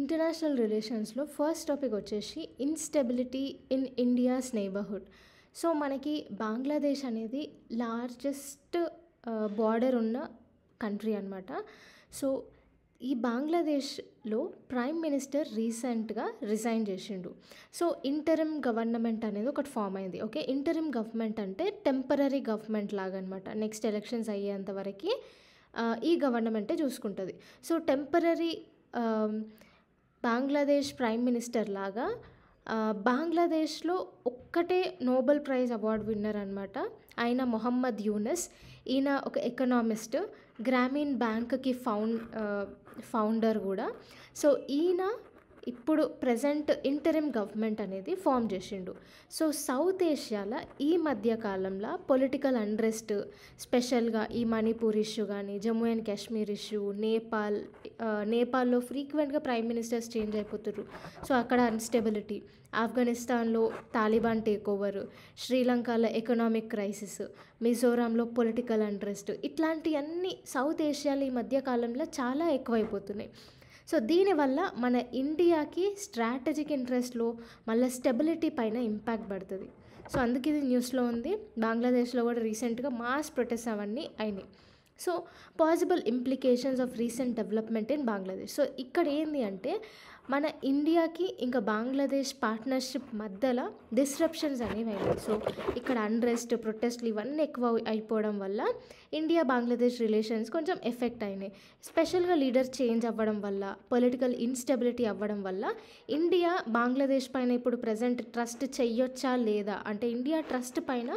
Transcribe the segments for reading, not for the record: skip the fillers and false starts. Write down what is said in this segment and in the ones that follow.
International రిలేషన్స్లో first topic వచ్చేసి instability in India's neighbourhood. So మనకి బంగ్లాదేశ్ అనేది లార్జెస్ట్ బార్డర్ ఉన్న కంట్రీ అనమాట. సో ఈ బంగ్లాదేశ్లో ప్రైమ్ మినిస్టర్ రీసెంట్గా రిజైన్ చేసిండు. సో ఇంటరిమ్ గవర్నమెంట్ అనేది ఒకటి ఫామ్ అయింది. ఓకే, ఇంటరిమ్ గవర్నమెంట్ అంటే టెంపరీ గవర్నమెంట్ లాగా అనమాట. నెక్స్ట్ ఎలక్షన్స్ అయ్యేంత వరకు ఈ గవర్నమెంటే చూసుకుంటుంది. So temporary Bangladesh prime minister లాగా బంగ్లాదేశ్లో ఒక్కటే నోబెల్ ప్రైజ్ అవార్డు విన్నర్ అనమాట. ఆయన మొహమ్మద్ యూనస్. ఈయన ఒక ఎకనామిస్ట్, గ్రామీణ్ బ్యాంక్కి ఫౌండర్ కూడా. సో ఈయన ఇప్పుడు ప్రజెంట్ ఇంటరిమ్ గవర్నమెంట్ అనేది ఫామ్ చేసిండు. సో సౌత్ ఏషియాలో ఈ మధ్య కాలంలో పొలిటికల్ అన్రెస్ట్, స్పెషల్గా ఈ మణిపూర్ ఇష్యూ కానీ, జమ్మూ అండ్ కాశ్మీర్ ఇష్యూ, నేపాల్లో ఫ్రీక్వెంట్గా ప్రైమ్ మినిస్టర్స్ చేంజ్ అయిపోతున్నారు. సో అక్కడ అన్స్టెబిలిటీ, ఆఫ్ఘనిస్తాన్లో తాలిబాన్ టేక్ ఓవర్, శ్రీలంకలో ఎకనామిక్ క్రైసిస్, మిజోరాంలో పొలిటికల్ అన్రెస్ట్, ఇట్లాంటివన్నీ సౌత్ ఏషియాలో ఈ మధ్య కాలంలో చాలా ఎక్కువైపోతున్నాయి. సో దీనివల్ల మన ఇండియాకి స్ట్రాటజిక్ ఇంట్రెస్ట్లో మళ్ళీ స్టెబిలిటీ పైన ఇంపాక్ట్ పడుతుంది. సో అందుకే ఇది న్యూస్లో ఉంది. బంగ్లాదేశ్లో కూడా రీసెంట్గా మాస్ ప్రొటెస్ట్ అవన్నీ అయినాయి. So possible implications of recent development in Bangladesh. So ఇక్కడ ఏంది అంటే మన ఇండియాకి ఇంకా బంగ్లాదేశ్ పార్ట్నర్షిప్ మధ్యలో డిస్రప్షన్స్ అనేవి అయినాయి. సో ఇక్కడ అన్రెస్ట్, ప్రొటెస్ట్లు ఇవన్నీ ఎక్కువ అయిపోవడం వల్ల ఇండియా బంగ్లాదేశ్ రిలేషన్స్ కొంచెం ఎఫెక్ట్ అయినాయి. స్పెషల్గా లీడర్ చేంజ్ అవ్వడం వల్ల, పొలిటికల్ ఇన్స్టెబిలిటీ అవ్వడం వల్ల ఇండియా బంగ్లాదేశ్ పైన ఇప్పుడు ప్రజెంట్ ట్రస్ట్ చెయ్యొచ్చా లేదా అంటే ఇండియా ట్రస్ట్ పైన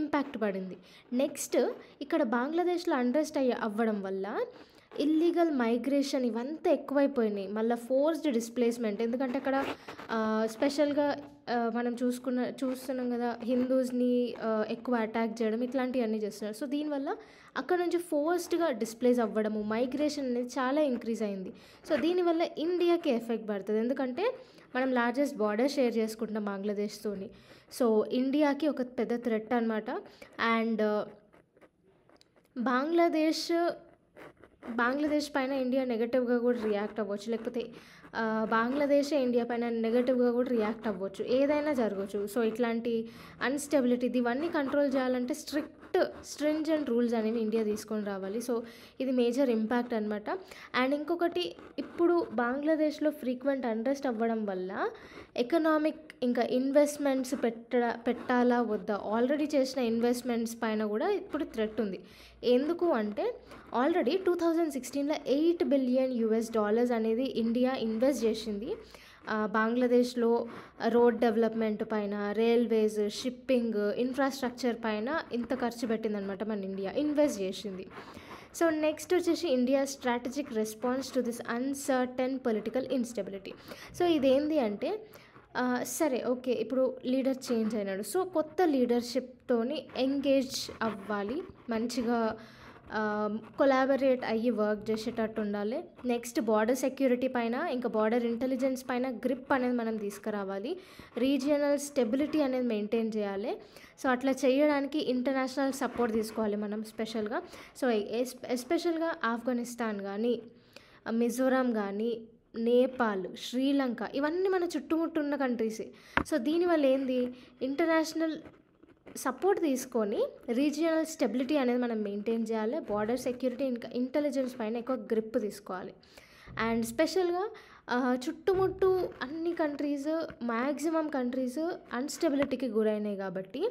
ఇంపాక్ట్ పడింది. నెక్స్ట్ ఇక్కడ బంగ్లాదేశ్లో అన్రెస్ట్ అవ్వడం వల్ల ఇల్లీగల్ మైగ్రేషన్ ఇవంతా ఎక్కువైపోయినాయి. మళ్ళీ ఫోర్స్డ్ డిస్ప్లేస్మెంట్, ఎందుకంటే అక్కడ స్పెషల్గా మనం చూస్తున్నాం కదా, హిందూస్ని ఎక్కువ అటాక్ చేయడం ఇట్లాంటివన్నీ చేస్తున్నారు. సో దీనివల్ల అక్కడ నుంచి ఫోర్స్డ్గా డిస్ప్లేస్ అవ్వడము, మైగ్రేషన్ అనేది చాలా ఇంక్రీజ్ అయింది. సో దీనివల్ల ఇండియాకి ఎఫెక్ట్ పడుతుంది, ఎందుకంటే మనం లార్జెస్ట్ బార్డర్ షేర్ చేసుకుంటున్నాం బంగ్లాదేశ్తోని. సో ఇండియాకి ఒక పెద్ద థ్రెట్ అనమాట. అండ్ బంగ్లాదేశ్ పైన ఇండియా నెగటివ్గా కూడా రియాక్ట్ అవ్వచ్చు, లేకపోతే బంగ్లాదేశే ఇండియా పైన నెగటివ్గా కూడా రియాక్ట్ అవ్వచ్చు, ఏదైనా జరగవచ్చు. సో ఇట్లాంటి అన్స్టెబిలిటీ ఇవన్నీ కంట్రోల్ చేయాలంటే స్ట్రింజెంట్ రూల్స్ అనేవి ఇండియా తీసుకొని రావాలి. సో ఇది మేజర్ ఇంపాక్ట్ అనమాట. అండ్ ఇంకొకటి, ఇప్పుడు బంగ్లాదేశ్లో ఫ్రీక్వెంట్ అన్రెస్ట్ అవ్వడం వల్ల ఎకనామిక్ ఇంకా ఇన్వెస్ట్మెంట్స్ పెట్టాలా వద్దా, ఆల్రెడీ చేసిన ఇన్వెస్ట్మెంట్స్ పైన కూడా ఇప్పుడు థ్రెట్ ఉంది. ఎందుకు అంటే ఆల్రెడీ 2016లో $8 బిలియన్ అనేది ఇండియా ఇన్వెస్ట్ చేసింది బంగ్లాదేశ్లో రోడ్ డెవలప్మెంట్ పైన, రైల్వేస్, షిప్పింగ్, ఇన్ఫ్రాస్ట్రక్చర్ పైన ఇంత ఖర్చు పెట్టిందనమాట మన ఇండియా, ఇన్వెస్ట్ చేసింది. సో నెక్స్ట్ వచ్చేసి India strategic response to this uncertain political instability. So ఇదేంది అంటే సరే ఓకే, ఇప్పుడు లీడర్ చేంజ్ అయినాడు, సో కొత్త లీడర్షిప్తోని ఎంగేజ్ అవ్వాలి, మంచిగా కొలాబరేట్ అయ్యి వర్క్ చేసేటట్టు ఉండాలి. నెక్స్ట్ బార్డర్ సెక్యూరిటీ పైన, ఇంకా బార్డర్ ఇంటెలిజెన్స్ పైన గ్రిప్ అనేది మనం తీసుకురావాలి. రీజియనల్ స్టెబిలిటీ అనేది మెయింటైన్ చేయాలి. సో అట్లా చేయడానికి ఇంటర్నేషనల్ సపోర్ట్ తీసుకోవాలి మనం స్పెషల్గా. సో ఎస్పెషల్గా ఆఫ్ఘనిస్తాన్ కానీ, మిజోరాం కానీ, నేపాల్, శ్రీలంక ఇవన్నీ మన చుట్టుముట్టున్న కంట్రీసే. సో దీనివల్ల ఏంది, ఇంటర్నేషనల్ సపోర్ట్ తీసుకొని రీజియనల్ స్టెబిలిటీ అనేది మనం మెయింటైన్ చేయాలి. బార్డర్ సెక్యూరిటీ ఇంకా ఇంటెలిజెన్స్ పైన ఎక్కువ గ్రిప్ తీసుకోవాలి. అండ్ స్పెషల్గా చుట్టుముట్టు అన్ని మ్యాక్సిమం కంట్రీస్ అన్స్టెబిలిటీకి గురైనాయి కాబట్టి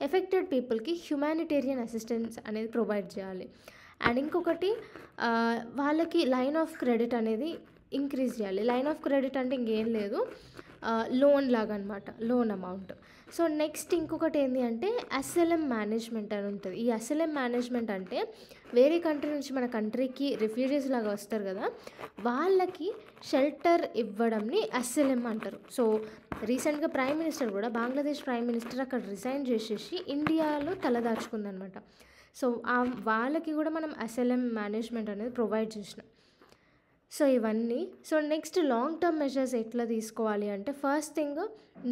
ఎఫెక్టెడ్ పీపుల్కి హ్యుమానిటేరియన్ అసిస్టెన్స్ అనేది ప్రొవైడ్ చేయాలి. అండ్ ఇంకొకటి, వాళ్ళకి లైన్ ఆఫ్ క్రెడిట్ అనేది ఇంక్రీజ్ చేయాలి. లైన్ ఆఫ్ క్రెడిట్ అంటే ఇంకేం లేదు, లోన్ లాగా అనమాట, లోన్ అమౌంట్. సో నెక్స్ట్ ఇంకొకటి ఏంటి అంటే అసైలం మేనేజ్మెంట్ అని ఉంటుంది. ఈ అసైలం మేనేజ్మెంట్ అంటే వేరే కంట్రీ నుంచి మన కంట్రీకి రిఫ్యూజీస్ లాగా వస్తారు కదా, వాళ్ళకి షెల్టర్ ఇవ్వడంని అసైలం అంటారు. సో రీసెంట్గా ప్రైమ్ మినిస్టర్ కూడా, బంగ్లాదేశ్ ప్రైమ్ మినిస్టర్ అక్కడ రిజైన్ చేసేసి ఇండియాలో తలదాచుకుందనమాట. సో వాళ్ళకి కూడా మనం అసైలం మేనేజ్మెంట్ అనేది ప్రొవైడ్ చేసినాం. సో ఇవన్నీ. So next long term measures ఎట్లా తీసుకోవాలి అంటే, ఫస్ట్ థింగ్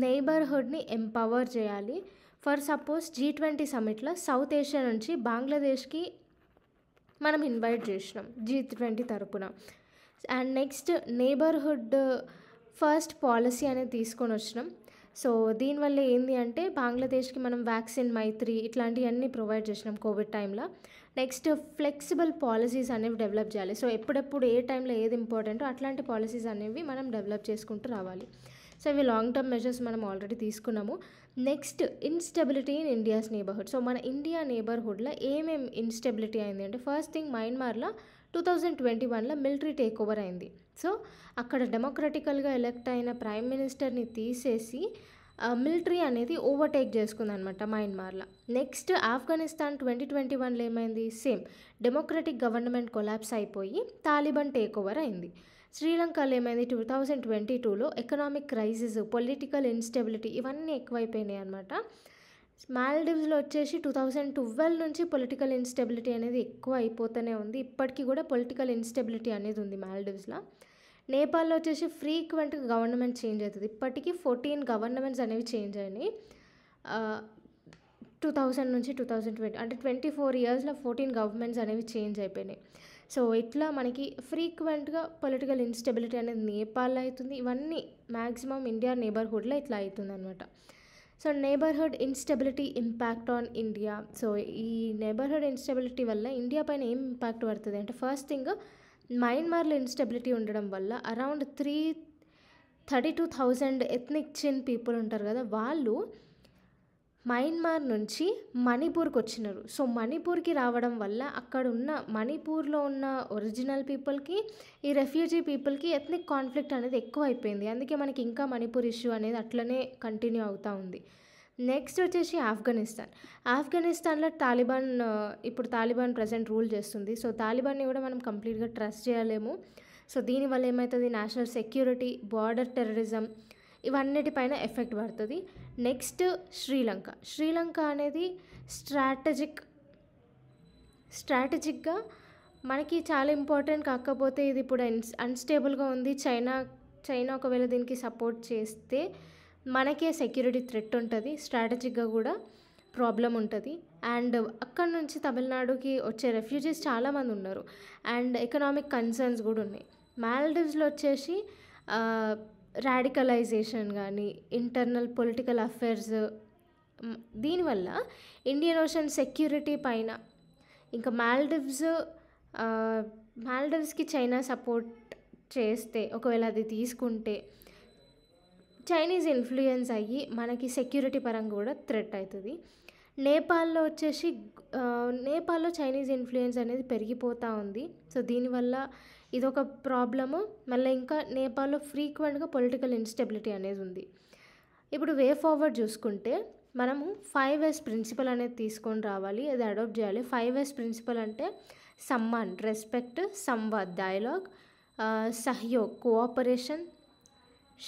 నైబర్హుడ్ని ఎంపవర్ చేయాలి. ఫర్ సపోజ్ G20 సమిట్లో సౌత్ ఏషియా నుంచి బంగ్లాదేశ్కి మనం ఇన్వైట్ చేసినాం G20 తరపున. And next neighbourhood first policy అనేది తీసుకొని వచ్చినాం. సో దీనివల్ల ఏంది అంటే బంగ్లాదేశ్కి మనం వ్యాక్సిన్ మైత్రి ఇట్లాంటివన్నీ ప్రొవైడ్ చేసినాం కోవిడ్ టైంలో. నెక్స్ట్ ఫ్లెక్సిబుల్ పాలసీస్ అనేవి డెవలప్ చేయాలి. సో ఎప్పుడెప్పుడు ఏ టైంలో ఏది ఇంపార్టెంటో అట్లాంటి పాలసీస్ అనేవి మనం డెవలప్ చేసుకుంటూ రావాలి. సో ఇవి లాంగ్ టర్మ్ మెజర్స్ మనం ఆల్రెడీ తీసుకున్నాము. Next instability in India's neighbourhood. So మన ఇండియా నేబర్హుడ్లో ఏమేమి ఇన్స్టెబిలిటీ అయింది అంటే ఫస్ట్ థింగ్ మయన్మార్లో 2021లో మిలిటరీ టేక్ ఓవర్ అయింది. సో అక్కడ డెమోక్రటికల్గా ఎలెక్ట్ అయిన ప్రైమ్ మినిస్టర్ని తీసేసి మిలిటరీ అనేది ఓవర్టేక్ చేసుకుంది అనమాట మయన్మార్లో. నెక్స్ట్ ఆఫ్ఘనిస్తాన్ 2021లో ఏమైంది, సేమ్ డెమోక్రటిక్ గవర్నమెంట్ కొలాప్స్ అయిపోయి తాలిబాన్ టేక్ ఓవర్ అయింది. శ్రీలంకలో ఏమైంది 2022లో ఎకనామిక్ క్రైసిస్, పొలిటికల్ ఇన్స్టెబిలిటీ ఇవన్నీ ఎక్కువైపోయినాయి అనమాట. మాల్దీవ్స్లో వచ్చేసి 2012 నుంచి పొలిటికల్ ఇన్స్టెబిలిటీ అనేది ఎక్కువ అయిపోతూనే ఉంది. ఇప్పటికీ కూడా పొలిటికల్ ఇన్స్టెబిలిటీ అనేది ఉంది మాల్దీవ్స్లో. నేపాల్లో వచ్చేసి ఫ్రీక్వెంట్గా గవర్నమెంట్ చేంజ్ అవుతుంది. ఇప్పటికీ 14 గవర్నమెంట్స్ అనేవి చేంజ్ అయినాయి 2000 నుంచి 2020, అంటే 24 ఇయర్స్లో 14 గవర్నమెంట్స్ అనేవి చేంజ్ అయిపోయినాయి. సో ఇట్లా మనకి ఫ్రీక్వెంట్గా పొలిటికల్ ఇన్స్టెబిలిటీ అనేది నేపాల్లో అవుతుంది. ఇవన్నీ మ్యాక్సిమం ఇండియా నేబర్హుడ్లో ఇట్లా అవుతుంది అనమాట. So neighbourhood instability impact on India. So ఈ నేబర్హుడ్ ఇన్స్టెబిలిటీ వల్ల ఇండియా పైన ఏం ఇంపాక్ట్ పడుతుంది అంటే ఫస్ట్ థింగ్ మయన్మార్లో ఇన్స్టెబిలిటీ ఉండడం వల్ల అరౌండ్ 32,000 ఎథ్నిక్ చిన్ పీపుల్ ఉంటారు కదా, వాళ్ళు మయన్మార్ నుంచి మణిపూర్కి వచ్చినారు. సో మణిపూర్కి రావడం వల్ల అక్కడ ఉన్న మణిపూర్లో ఉన్న ఒరిజినల్ పీపుల్కి ఈ రెఫ్యూజీ పీపుల్కి ఎథ్నిక్ కాన్ఫ్లిక్ట్ అనేది ఎక్కువ అయిపోయింది. అందుకే మనకి ఇంకా మణిపూర్ ఇష్యూ అనేది అట్లనే కంటిన్యూ అవుతూ ఉంది. నెక్స్ట్ వచ్చేసి ఆఫ్ఘనిస్తాన్లో ఇప్పుడు తాలిబాన్ ప్రజెంట్ రూల్ చేస్తుంది. సో తాలిబాన్ని కూడా మనం కంప్లీట్గా ట్రస్ట్ చేయలేము. సో దీనివల్ల ఏమవుతుంది, నేషనల్ సెక్యూరిటీ, బార్డర్ టెర్రరిజం ఇవన్నిటిపైన ఎఫెక్ట్ పడుతుంది. నెక్స్ట్ శ్రీలంక అనేది స్ట్రాటజిక్గా మనకి చాలా ఇంపార్టెంట్. కాకపోతే ఇది ఇప్పుడు అన్స్టేబుల్గా ఉంది. చైనా ఒకవేళ దీనికి సపోర్ట్ చేస్తే మనకే సెక్యూరిటీ థ్రెట్ ఉంటుంది, స్ట్రాటజిక్గా కూడా ప్రాబ్లం ఉంటుంది. అండ్ అక్కడ నుంచి తమిళనాడుకి వచ్చే రెఫ్యూజీస్ చాలామంది ఉన్నారు అండ్ ఎకనామిక్ కన్సర్న్స్ కూడా ఉన్నాయి. మాల్దీవ్స్లో వచ్చేసి రాడికలైజేషన్ కానీ ఇంటర్నల్ పొలిటికల్ అఫైర్స్, దీనివల్ల ఇండియన్ ఓషన్ సెక్యూరిటీ పైన ఇంకా మాల్దీవ్స్కి చైనా సపోర్ట్ చేస్తే ఒకవేళ అది తీసుకుంటే చైనీస్ ఇన్ఫ్లుయెన్స్ అయ్యి మనకి సెక్యూరిటీ పరంగా కూడా థ్రెట్ అవుతుంది. నేపాల్లో వచ్చేసి నేపాల్లో చైనీస్ ఇన్ఫ్లుయెన్స్ అనేది పెరిగిపోతూ ఉంది. సో దీనివల్ల ఇదొక ప్రాబ్లము. మళ్ళీ ఇంకా నేపాల్లో ఫ్రీక్వెంట్గా పొలిటికల్ ఇన్స్టెబిలిటీ అనేది ఉంది. ఇప్పుడు వే ఫార్వర్డ్ చూసుకుంటే మనము 5S ప్రిన్సిపల్ అనేది తీసుకొని రావాలి, అది అడాప్ట్ చేయాలి. 5S ప్రిన్సిపల్ అంటే Samman respect, Samvad dialogue, సహయోగ్ cooperation,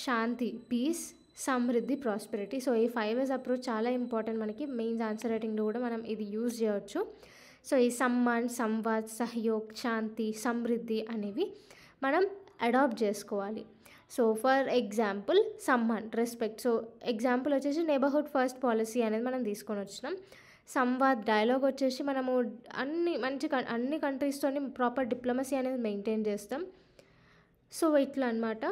శాంతి పీస్, సమృద్ధి ప్రాస్పెరిటీ. సో ఈ 5S అప్రోచ్ చాలా ఇంపార్టెంట్. మనకి మెయిన్స్ ఆన్సర్ రైటింగ్లో కూడా మనం ఇది యూజ్ చేయవచ్చు. సో ఈ సమ్మాన్, సంవాద్, సహయోగ్, శాంతి, సమృద్ధి అనేవి మనం అడాప్ట్ చేసుకోవాలి. So for example Samman respect. So example వచ్చేసి నేబర్హుడ్ ఫస్ట్ పాలసీ అనేది మనం తీసుకొని వచ్చినాం. సంవాద్ డైలాగ్ వచ్చేసి మనము అన్ని కంట్రీస్తోని ప్రాపర్ డిప్లొమసీ అనేది మెయింటైన్ చేస్తాం. సో ఇట్లా అన్నమాట.